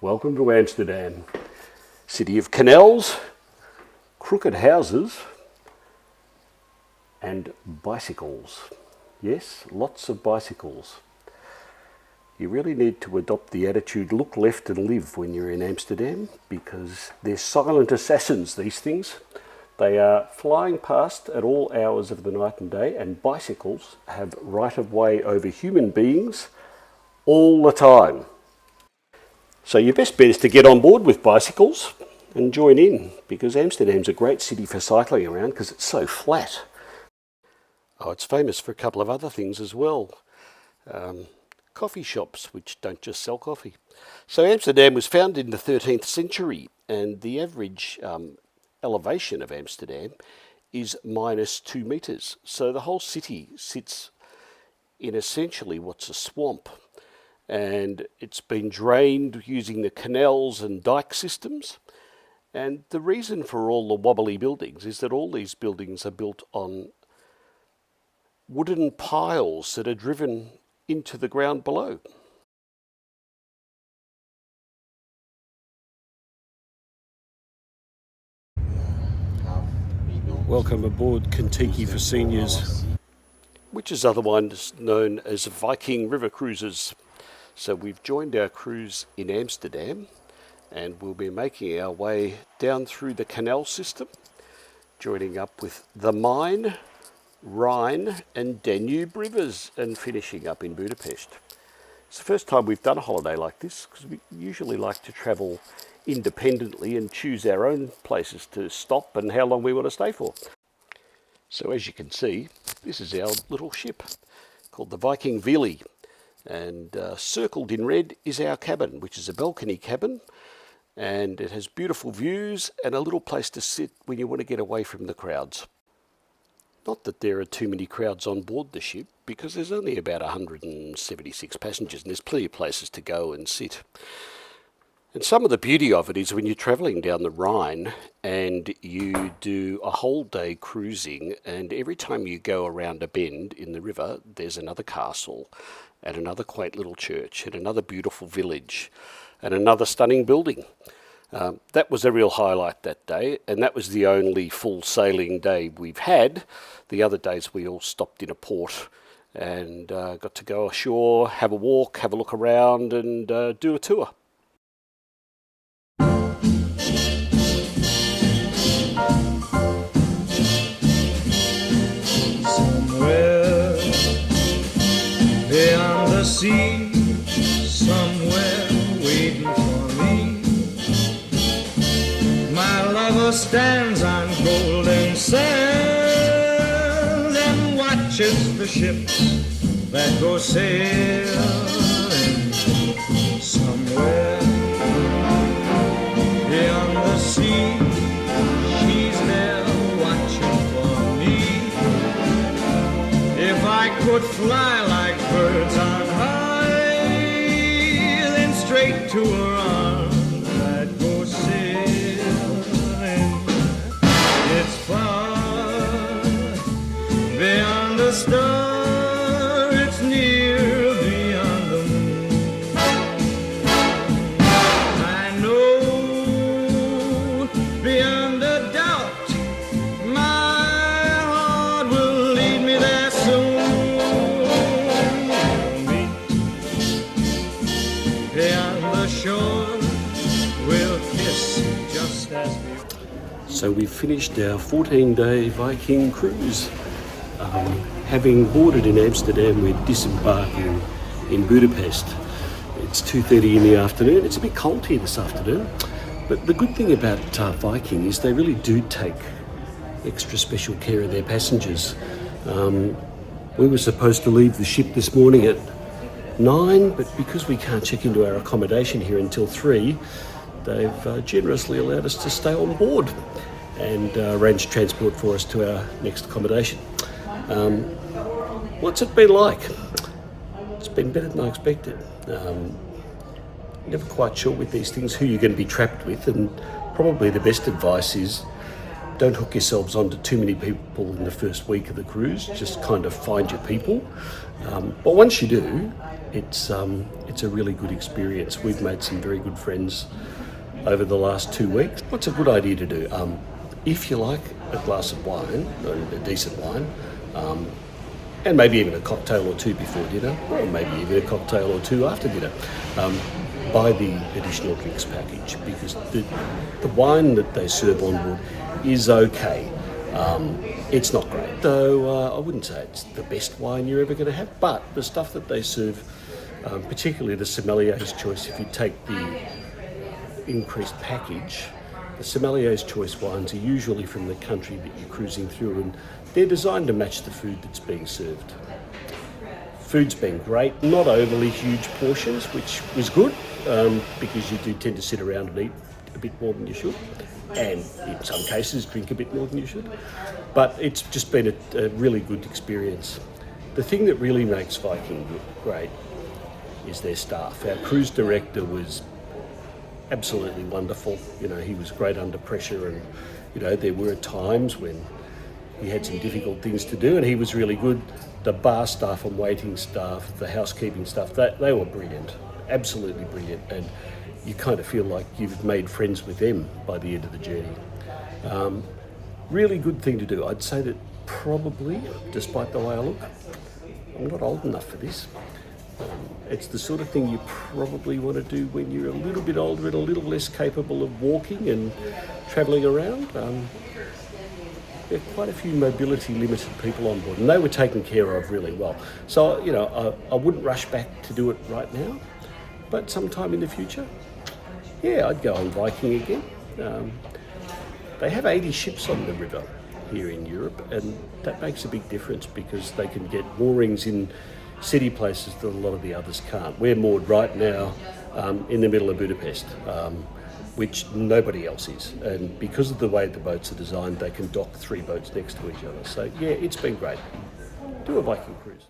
Welcome to Amsterdam, city of canals, crooked houses and bicycles. Yes, lots of bicycles. You really need to adopt the attitude look left and live when you're in Amsterdam, because they're silent assassins, these things. They are flying past at all hours of the night and day, and bicycles have right of way over human beings all the time. So your best bet is to get on board with bicycles and join in, because Amsterdam's a great city for cycling around because it's so flat. Oh, it's famous for a couple of other things as well. Coffee shops, which don't just sell coffee. So Amsterdam was founded in the 13th century, and the average elevation of Amsterdam is -2 metres. So the whole city sits in essentially what's a swamp, and it's been drained using the canals and dike systems. And the reason for all the wobbly buildings is that all these buildings are built on wooden piles that are driven into the ground below. Welcome aboard Kentucky for Seniors, which is otherwise known as Viking River Cruises. So we've joined our cruise in Amsterdam, and we'll be making our way down through the canal system, joining up with the Main, Rhine and Danube rivers, and finishing up in Budapest. It's the first time we've done a holiday like this, because we usually like to travel independently and choose our own places to stop and how long we want to stay for. So as you can see, this is our little ship called the Viking Vili, and circled in red is our cabin, which is a balcony cabin, and it has beautiful views and a little place to sit when you want to get away from the crowds. Not that there are too many crowds on board the ship, because there's only about 176 passengers and there's plenty of places to go and sit. And some of the beauty of it is when you're travelling down the Rhine and you do a whole day cruising, and every time you go around a bend in the river, there's another castle and another quaint little church and another beautiful village and another stunning building. That was a real highlight that day, and that was the only full sailing day we've had. The other days we all stopped in a port and got to go ashore, have a walk, have a look around and do a tour. Somewhere beyond the sea, somewhere waiting for me, my lover stands on golden sands and watches the ships that go sailing. Somewhere beyond the sea, she's there watching for me. If I could fly like birds on high, then straight to her arms I'd go sailing. It's far beyond the star, it's near beyond the moon. I know beyond a doubt my heart will lead me there soon. We'll meet beyond the shore, we'll kiss just as before. So we've finished our 14-day Viking cruise. Having boarded in Amsterdam, we're disembarking in Budapest. It's 2:30 in the afternoon. It's a bit cold here this afternoon, but the good thing about Viking is they really do take extra special care of their passengers. We were supposed to leave the ship this morning at 9, but because we can't check into our accommodation here until 3, they've generously allowed us to stay on board and arrange transport for us to our next accommodation. What's it been like? It's been better than I expected. Never quite sure with these things who you're going to be trapped with, and probably the best advice is don't hook yourselves onto too many people in the first week of the cruise. Just kind of find your people. But once you do, it's a really good experience. We've made some very good friends over the last 2 weeks. What's a good idea to do? If you like a glass of wine, a decent wine, and maybe even a cocktail or two before dinner, or maybe even a cocktail or two after dinner, buy the additional drinks package, because the wine that they serve on board is okay. It's not great, though I wouldn't say it's the best wine you're ever going to have, but the stuff that they serve, particularly the sommelier's choice, if you take the increased package, the sommelier's choice wines are usually from the country that you're cruising through, and they're designed to match the food that's being served. Food's been great, not overly huge portions, which was good, because you do tend to sit around and eat a bit more than you should, and in some cases drink a bit more than you should. But it's just been a really good experience. The thing that really makes Viking great is their staff. Our cruise director was absolutely wonderful. You know, he was great under pressure, and you know, there were times when he had some difficult things to do, and he was really good. The bar staff and waiting staff, the housekeeping staff, they were brilliant, absolutely brilliant, and you kind of feel like you've made friends with them by the end of the journey. Really good thing to do. I'd say that probably, despite the way I look, I'm not old enough for this. It's the sort of thing you probably want to do when you're a little bit older and a little less capable of walking and travelling around. There are quite a few mobility limited people on board, and they were taken care of really well. So, you know, I wouldn't rush back to do it right now, but sometime in the future, yeah, I'd go on Viking again. They have 80 ships on the river here in Europe, and that makes a big difference because they can get moorings in city places that a lot of the others can't. We're moored right now in the middle of Budapest, which nobody else is. And because of the way the boats are designed, they can dock 3 boats next to each other. So yeah, it's been great. Do a Viking cruise.